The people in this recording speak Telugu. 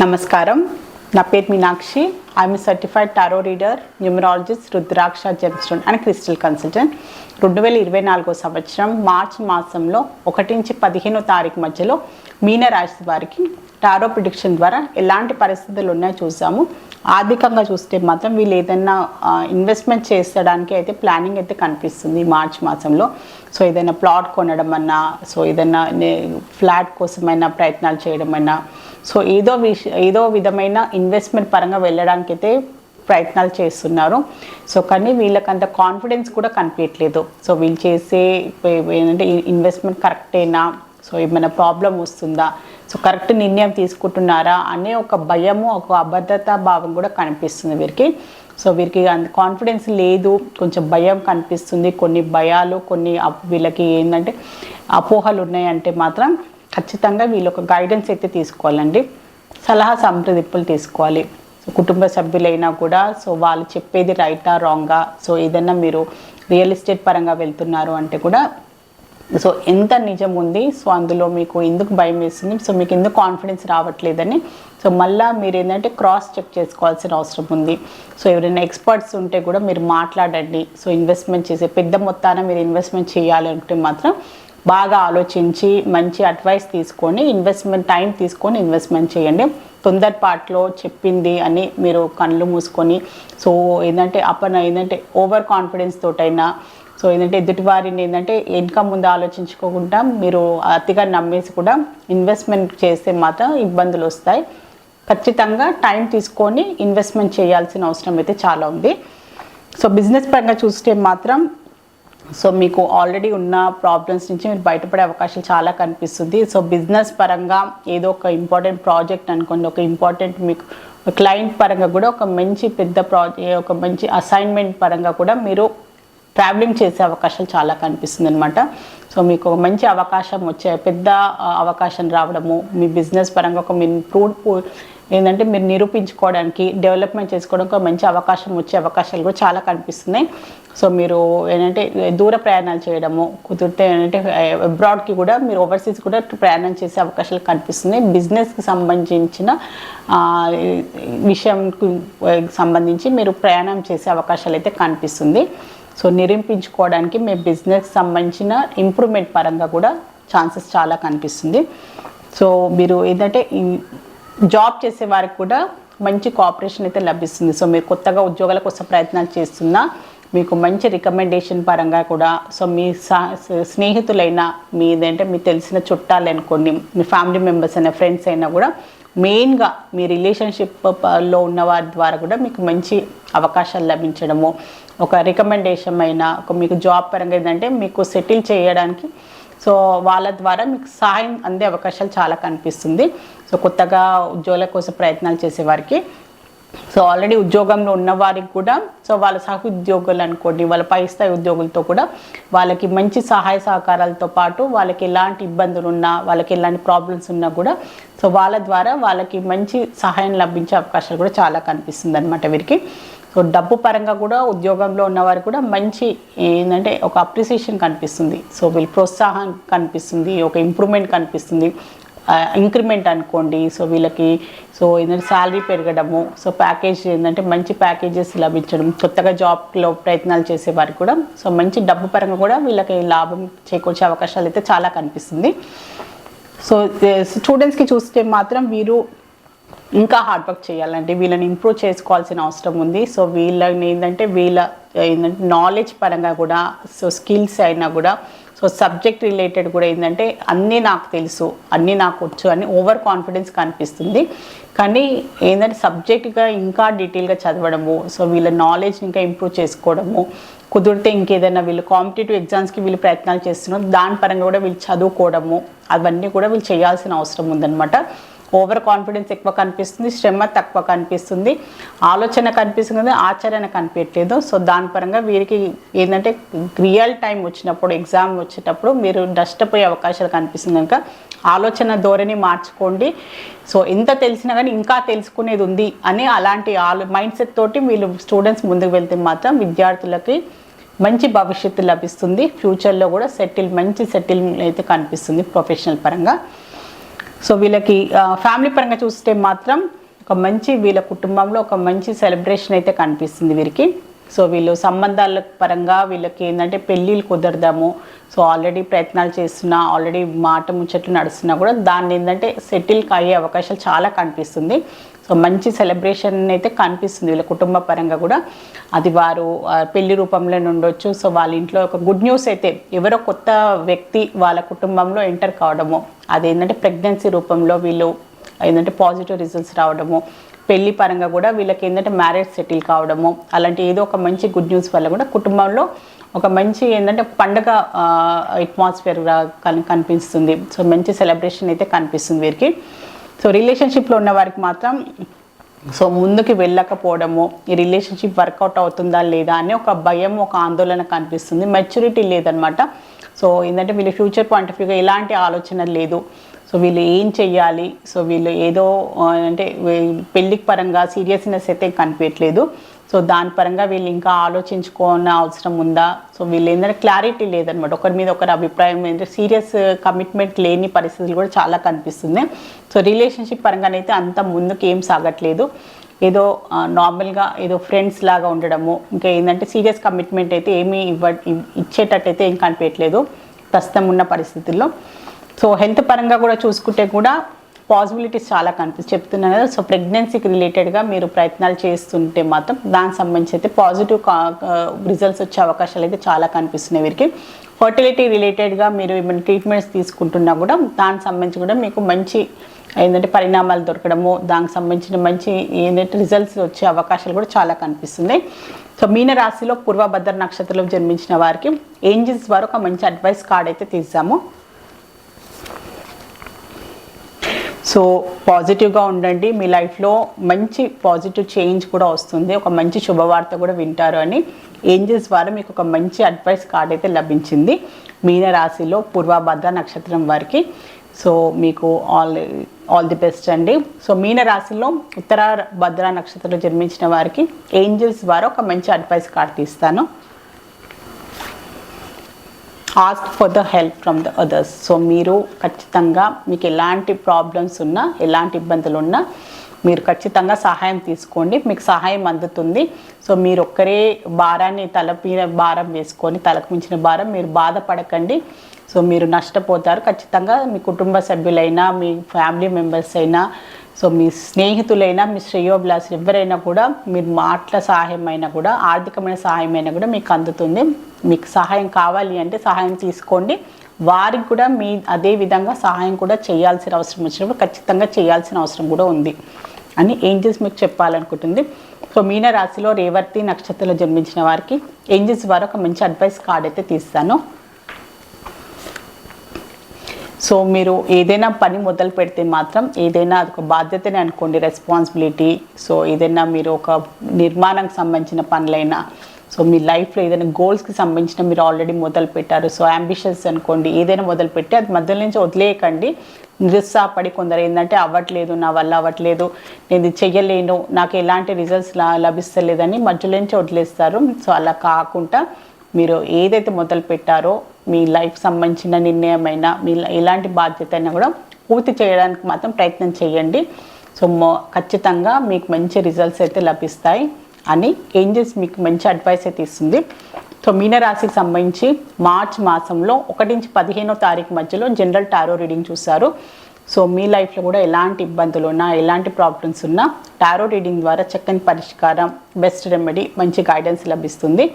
నమస్కారం. నా పేరు Meenakshi. I'm certified tarot reader, numerologist, rudraksha gemstone and crystal consultant. 2024 సంవత్సరం మార్చి మాసంలో 1 నుంచి 15వ తారీఖు మధ్యలో మీనరాశి వారికి టారో ప్రిడిక్షన్ ద్వారా ఎలాంటి పరిస్థితులు ఉన్నాయో చూసాము. ఆర్థికంగా చూస్తే మాత్రం వీళ్ళు ఏదైనా ఇన్వెస్ట్మెంట్ చేసడానికి అయితే ప్లానింగ్ అయితే కనిపిస్తుంది మార్చి మాసంలో. సో ఏదైనా ప్లాట్ కొనడం అన్నా, సో ఏదైనా ఫ్లాట్ కోసమైనా ప్రయత్నాలు చేయడమైనా, సో ఏదో విధమైన ఇన్వెస్ట్మెంట్ పరంగా వెళ్ళడానికి అయితే ప్రయత్నాలు చేస్తున్నారు. సో కానీ వీళ్ళకంత కాన్ఫిడెన్స్ కూడా కనిపించట్లేదు. సో వీళ్ళు చేసే ఏంటంటే ఇన్వెస్ట్మెంట్ కరెక్టేనా, సో ఏమైనా ప్రాబ్లం వస్తుందా, సో కరెక్ట్ నిర్ణయం తీసుకుంటున్నారా అనే ఒక భయము, ఒక అభద్రతా భావం కూడా కనిపిస్తుంది వీరికి. సో వీరికి అంత కాన్ఫిడెన్స్ లేదు, కొంచెం భయం కనిపిస్తుంది. కొన్ని భయాలు, కొన్ని వీళ్ళకి ఏంటంటే అపోహలు ఉన్నాయంటే మాత్రం ఖచ్చితంగా వీళ్ళు ఒక గైడెన్స్ అయితే తీసుకోవాలండి. సలహా సంప్రదింపులు తీసుకోవాలి. సో కుటుంబ సభ్యులైనా కూడా సో వాళ్ళు చెప్పేది రైటా రాంగా, సో ఏదైనా మీరు రియల్ ఎస్టేట్ పరంగా వెళ్తున్నారు అంటే కూడా సో ఎంత నిజం ఉంది, సో అందులో మీకు ఎందుకు భయం వేస్తుంది, సో మీకు ఎందుకు కాన్ఫిడెన్స్ రావట్లేదని సో మళ్ళీ మీరు ఏంటంటే క్రాస్ చెక్ చేసుకోవాల్సిన అవసరం ఉంది. సో ఎవరైనా ఎక్స్పర్ట్స్ ఉంటే కూడా మీరు మాట్లాడండి. సో ఇన్వెస్ట్మెంట్ చేసే పెద్ద మొత్తాన మీరు ఇన్వెస్ట్మెంట్ చేయాలంటే మాత్రం బాగా ఆలోచించి మంచి అడ్వైస్ తీసుకొని టైం తీసుకొని ఇన్వెస్ట్మెంట్ చేయండి. తొందరపాట్లో చెప్పింది అని మీరు కళ్ళు మూసుకొని సో ఏంటంటే ఓవర్ కాన్ఫిడెన్స్ తోటైనా, సో ఏంటంటే ఎదుటివారిని ఏంటంటే వెనక ముందు ఆలోచించుకోకుండా మీరు అతిగా నమ్మేసి కూడా ఇన్వెస్ట్మెంట్ చేస్తే మాత్రం ఇబ్బందులు వస్తాయి. ఖచ్చితంగా టైం తీసుకొని ఇన్వెస్ట్మెంట్ చేయాల్సిన అవసరం అయితే చాలా ఉంది. సో బిజినెస్ పరంగా చూస్తే మాత్రం సో మీకు ఆల్రెడీ ఉన్న ప్రాబ్లమ్స్ నుంచి మీరు బయటపడే అవకాశాలు చాలా కనిపిస్తుంది. సో బిజినెస్ పరంగా ఏదో ఒక ఇంపార్టెంట్ ప్రాజెక్ట్ అనుకోండి, ఒక ఇంపార్టెంట్ మీకు క్లయింట్ పరంగా కూడా ఒక మంచి పెద్ద ఒక మంచి అసైన్మెంట్ పరంగా కూడా మీరు ట్రావెలింగ్ చేసే అవకాశాలు చాలా కనిపిస్తుంది అనమాట. సో మీకు ఒక మంచి అవకాశం పెద్ద అవకాశం రావడము, మీ బిజినెస్ పరంగా ఒక ఏంటంటే మీరు నిరూపించుకోవడానికి, డెవలప్మెంట్ చేసుకోవడానికి ఒక మంచి అవకాశం వచ్చే అవకాశాలు కూడా చాలా కనిపిస్తున్నాయి. సో మీరు ఏంటంటే దూర ప్రయాణాలు చేయడము, కుదిరితే ఏంటంటే అబ్రాడ్కి కూడా మీరు ఓవర్సీస్ కూడా ప్రయాణం చేసే అవకాశాలు కనిపిస్తున్నాయి. బిజినెస్కి సంబంధించిన విషయంకి సంబంధించి మీరు ప్రయాణం చేసే అవకాశాలు అయితే కనిపిస్తుంది. సో నిరూపించుకోవడానికి మీ బిజినెస్కి సంబంధించిన ఇంప్రూవ్మెంట్ పరంగా కూడా ఛాన్సెస్ చాలా కనిపిస్తుంది. సో మీరు ఏంటంటే జాబ్ చేసే వారికి కూడా మంచి కోఆపరేషన్ అయితే లభిస్తుంది. సో మీరు కొత్తగా ఉద్యోగాల కోసం ప్రయత్నాలు చేస్తున్నా మీకు మంచి రికమెండేషన్ పరంగా కూడా, సో మీ స్నేహితులైనా మీదంటే మీకు తెలిసిన చుట్టాలు అనుకోండి, మీ ఫ్యామిలీ మెంబర్స్ అయినా ఫ్రెండ్స్ అయినా కూడా మెయిన్గా మీ రిలేషన్షిప్లో ఉన్న వారి ద్వారా కూడా మీకు మంచి అవకాశాలు లభించడము, ఒక రికమెండేషన్ అయినా మీకు జాబ్ పరంగా ఏంటంటే మీకు సెటిల్ చేయడానికి సో వాళ్ళ ద్వారా మీకు సహాయం అందే అవకాశాలు చాలా కనిపిస్తుంది. సో కొత్తగా ఉద్యోగాల కోసం ప్రయత్నాలు చేసేవారికి, సో ఆల్రెడీ ఉద్యోగంలో ఉన్నవారికి కూడా సో వాళ్ళ సహోద్యోగులు అనుకోండి, వాళ్ళ పై స్థాయి ఉద్యోగులతో కూడా వాళ్ళకి మంచి సహాయ సహకారాలతో పాటు వాళ్ళకి ఎలాంటి ఇబ్బందులు ఉన్నా, వాళ్ళకి ఎలాంటి ప్రాబ్లమ్స్ ఉన్నా కూడా సో వాళ్ళ ద్వారా వాళ్ళకి మంచి సహాయం లభించే అవకాశాలు కూడా చాలా కనిపిస్తుంది అనమాట వీరికి. సో డబ్బు పరంగా కూడా ఉద్యోగంలో ఉన్నవారు కూడా మంచి ఏంటంటే ఒక అప్రిసియేషన్ కనిపిస్తుంది. సో వీళ్ళు ప్రోత్సాహం కనిపిస్తుంది, ఒక ఇంప్రూవ్మెంట్ కనిపిస్తుంది, ఇంక్రిమెంట్ అనుకోండి. సో వీళ్ళకి సో ఏంటంటే శాలరీ పెరగడము, సో ప్యాకేజ్ ఏంటంటే మంచి ప్యాకేజెస్ లభించడం, కొత్తగా జాబ్లో ప్రయత్నాలు చేసే వారికి కూడా సో మంచి డబ్బు పరంగా కూడా వీళ్ళకి లాభం చేకూర్చే అవకాశాలు అయితే చాలా కనిపిస్తుంది. సో స్టూడెంట్స్కి చూస్తే మాత్రం వీరు ఇంకా హార్డ్ వర్క్ చేయాలంటే వీళ్ళని ఇంప్రూవ్ చేసుకోవాల్సిన అవసరం ఉంది. సో వీళ్ళని ఏంటంటే నాలెడ్జ్ పరంగా కూడా, సో స్కిల్స్ అయినా కూడా, సో సబ్జెక్ట్ రిలేటెడ్ కూడా ఏంటంటే అన్నీ నాకు తెలుసు, అన్నీ నాకు వచ్చు అని ఓవర్ కాన్ఫిడెన్స్ కనిపిస్తుంది. కానీ ఏంటంటే సబ్జెక్ట్గా ఇంకా డీటెయిల్గా చదవడము, సో వీళ్ళ నాలెడ్జ్ని ఇంకా ఇంప్రూవ్ చేసుకోవడము, కుదిరితే ఇంకేదైనా వీళ్ళు కాంపిటేటివ్ ఎగ్జామ్స్కి వీళ్ళు ప్రయత్నాలు చేస్తున్నారు, దాని పరంగా కూడా వీళ్ళు చదువుకోవడము, అవన్నీ కూడా వీళ్ళు చేయాల్సిన అవసరం ఉందన్నమాట. ఓవర్ కాన్ఫిడెన్స్ ఎక్కువ కనిపిస్తుంది, శ్రమ తక్కువ కనిపిస్తుంది, ఆలోచన కనిపిస్తుంది, ఆచరణ కనిపించట్లేదు. సో దాని పరంగా వీరికి ఏంటంటే రియల్ టైం వచ్చినప్పుడు, ఎగ్జామ్ వచ్చేటప్పుడు మీరు నష్టపోయే అవకాశాలు కనిపిస్తుంది. కనుక ఆలోచన ధోరణి మార్చుకోండి. సో ఎంత తెలిసినా కానీ ఇంకా తెలుసుకునేది ఉంది అని అలాంటి మైండ్ సెట్ తోటి వీళ్ళు స్టూడెంట్స్ ముందుకు వెళ్తే మాత్రం విద్యార్థులకి మంచి భవిష్యత్తు లభిస్తుంది. ఫ్యూచర్లో కూడా మంచి సెటిల్ అయితే కనిపిస్తుంది ప్రొఫెషనల్ పరంగా. సో వీళ్ళకి ఫ్యామిలీ పరంగా చూస్తే మాత్రం ఒక మంచి వీళ్ళ కుటుంబంలో ఒక మంచి సెలబ్రేషన్ అయితే కనిపిస్తుంది వీరికి. సో వీళ్ళు సంబంధాల పరంగా వీళ్ళకి ఏంటంటే పెళ్ళిళ్ళు కుదరదాము, సో ఆల్రెడీ ప్రయత్నాలు చేస్తున్నా, ఆల్రెడీ మాట ముచ్చట్లు నడుస్తున్నా కూడా దాన్ని ఏంటంటే సెటిల్ అయ్యే అవకాశాలు చాలా కనిపిస్తుంది. సో మంచి సెలబ్రేషన్ అయితే కనిపిస్తుంది వీళ్ళ కుటుంబ పరంగా కూడా. అది వారు పెళ్లి రూపంలో ఉండొచ్చు. సో వాళ్ళ ఇంట్లో ఒక గుడ్ న్యూస్ అయితే ఎవరో కొత్త వ్యక్తి వాళ్ళ కుటుంబంలో ఎంటర్ కావడము, అదేంటంటే ప్రెగ్నెన్సీ రూపంలో వీళ్ళు ఏంటంటే పాజిటివ్ రిజల్ట్స్ రావడము, పెళ్లి పరంగా కూడా వీళ్ళకి ఏంటంటే మ్యారేజ్ సెటిల్ కావడము, అలాంటి ఏదో ఒక మంచి గుడ్ న్యూస్ వల్ల కూడా కుటుంబంలో ఒక మంచి ఏంటంటే పండగ అట్మాస్ఫియర్ కనిపిస్తుంది. సో మంచి సెలబ్రేషన్ అయితే కనిపిస్తుంది వీరికి. సో రిలేషన్షిప్లో ఉన్న వారికి మాత్రం సో ముందుకు వెళ్ళకపోవడము, ఈ రిలేషన్షిప్ వర్కౌట్ అవుతుందా లేదా అని ఒక భయం, ఒక ఆందోళన కనిపిస్తుంది. మెచ్యూరిటీ లేదనమాట. సో ఏంటంటే వీళ్ళ ఫ్యూచర్ పాయింట్ ఆఫ్ వ్యూగా ఎలాంటి ఆలోచన లేదు. సో వీళ్ళు ఏం చెయ్యాలి, సో వీళ్ళు ఏదో అంటే పెళ్ళికి పరంగా సీరియస్నెస్ అయితే కనిపించట్లేదు. సో దాని పరంగా వీళ్ళు ఇంకా ఆలోచించుకోవాల్సిన అవసరం ఉందా, సో వీళ్ళు ఏంటంటే క్లారిటీ లేదనమాట. ఒకరి మీద ఒకరి అభిప్రాయం ఏంటంటే సీరియస్ కమిట్మెంట్ లేని పరిస్థితులు కూడా చాలా కనిపిస్తుంది. సో రిలేషన్షిప్ పరంగానైతే అంత ముందుకు ఏం సాగట్లేదు, ఏదో నార్మల్గా ఏదో ఫ్రెండ్స్ లాగా ఉండడము, ఇంకా ఏంటంటే సీరియస్ కమిట్మెంట్ అయితే ఏమీ ఇచ్చేటట్టయితే ఏం కనిపించట్లేదు ప్రస్తుతం ఉన్న పరిస్థితుల్లో. సో హెల్త్ పరంగా కూడా చూసుకుంటే కూడా పాసిబిలిటీస్ చాలా చెప్తున్నాను కదా. సో ప్రెగ్నెన్సీకి రిలేటెడ్గా మీరు ప్రయత్నాలు చేస్తుంటే మాత్రం దానికి సంబంధించి అయితే పాజిటివ్ రిజల్ట్స్ వచ్చే అవకాశాలు అయితే చాలా కనిపిస్తున్నాయి వీరికి. ఫర్టిలిటీ రిలేటెడ్గా మీరు ఏమైనా ట్రీట్మెంట్స్ తీసుకుంటున్నా కూడా దానికి సంబంధించి కూడా మీకు మంచి ఏంటంటే పరిణామాలు దొరకడము, దానికి సంబంధించిన మంచి ఏంటంటే రిజల్ట్స్ వచ్చే అవకాశాలు కూడా చాలా కనిపిస్తున్నాయి. సో మీన రాశిలో పూర్వభద్ర నక్షత్రంలో జన్మించిన వారికి ఏంజిల్స్ వారు ఒక మంచి అడ్వైస్ కార్డ్ అయితే తీసాము. సో పాజిటివ్గా ఉండండి, మీ లైఫ్లో మంచి పాజిటివ్ చేంజ్ కూడా వస్తుంది, ఒక మంచి శుభవార్త కూడా వింటారు అని ఏంజల్స్ ద్వారా మీకు ఒక మంచి అడ్వైస్ కార్డ్ అయితే లభించింది మీన రాశిలో పూర్వభద్ర నక్షత్రం వారికి. సో మీకు ఆల్ ది బెస్ట్ అండి. సో మీన రాశిలో ఉత్తర భద్ర నక్షత్రంలో జన్మించిన వారికి ఏంజల్స్ ద్వారా ఒక మంచి అడ్వైస్ కార్డ్ తీస్తాను. Ask for the help from the others. So మీరు ఖచ్చితంగా మీకు ఎలాంటి ప్రాబ్లమ్స్ ఉన్నా, ఎలాంటి ఇబ్బందులు ఉన్నా మీరు ఖచ్చితంగా సహాయం తీసుకోండి, మీకు సహాయం అందుతుంది. సో మీరు ఒక్కరే భారాన్ని తల మీద భారం వేసుకొని, తలకు మించిన భారం మీరు బాధపడకండి. సో మీరు నష్టపోతారు ఖచ్చితంగా. మీ కుటుంబ సభ్యులైనా, మీ ఫ్యామిలీ మెంబర్స్ అయినా, సో మీ స్నేహితులైనా, మీ శ్రేయోభిలాషులు ఎవరైనా కూడా మీరు మాటల సహాయం అయినా కూడా, ఆర్థికమైన సహాయం అయినా కూడా మీకు అందుతుంది. మీకు సహాయం కావాలి అంటే సహాయం తీసుకోండి. వారికి కూడా మీ అదే విధంగా సహాయం కూడా చేయాల్సిన అవసరం వచ్చినప్పుడు ఖచ్చితంగా చేయాల్సిన అవసరం కూడా ఉంది అని ఏంజల్స్ మీకు చెప్పాలనుకుంటుంది. సో మీన రాశిలో రేవతి నక్షత్రంలో జన్మించిన వారికి ఏంజల్స్ వారు ఒక మంచి అడ్వైస్ కార్డ్ అయితే తీస్తాను. సో మీరు ఏదైనా పని మొదలు పెడితే మాత్రం ఏదైనా అదొక బాధ్యతని అనుకోండి, రెస్పాన్సిబిలిటీ. సో ఏదైనా మీరు ఒక నిర్మాణానికి సంబంధించిన పనులైనా, సో మీ లైఫ్లో ఏదైనా గోల్స్కి సంబంధించిన మీరు ఆల్రెడీ మొదలు పెట్టారు, సో అంబిషన్స్ అనుకోండి, ఏదైనా మొదలు పెట్టి అది మధ్యలో నుంచి వదిలేయకండి. నిరుత్సాహపడి కొందరు ఏంటంటే అవ్వట్లేదు, నా వల్ల అవ్వట్లేదు, నేను ఇది చెయ్యలేను, నాకు ఎలాంటి రిజల్ట్స్ లభిస్తలేదని మధ్యలో నుంచి వదిలేస్తారు. సో అలా కాకుండా మీరు ఏదైతే మొదలు పెట్టారో మీ లైఫ్ సంబంధించిన నిర్ణయమైనా, మీ ఎలాంటి బాధ్యత అయినా కూడా పూర్తి చేయడానికి మాత్రం ప్రయత్నం చేయండి. సో ఖచ్చితంగా మీకు మంచి రిజల్ట్స్ అయితే లభిస్తాయి అని ఏంజల్స్ మీకు మంచి అడ్వైస్ అయితే ఇస్తుంది. సో మీనరాశికి సంబంధించి మార్చ్ మాసంలో 1 నుంచి 15వ తారీఖు మధ్యలో జనరల్ టారో రీడింగ్ చూస్తారు. సో మీ లైఫ్లో కూడా ఎలాంటి ఇబ్బందులు ఉన్నా, ఎలాంటి ప్రాబ్లమ్స్ ఉన్నా టారో రీడింగ్ ద్వారా చక్కని పరిష్కారం, బెస్ట్ రెమెడీ, మంచి గైడెన్స్ లభిస్తుంది.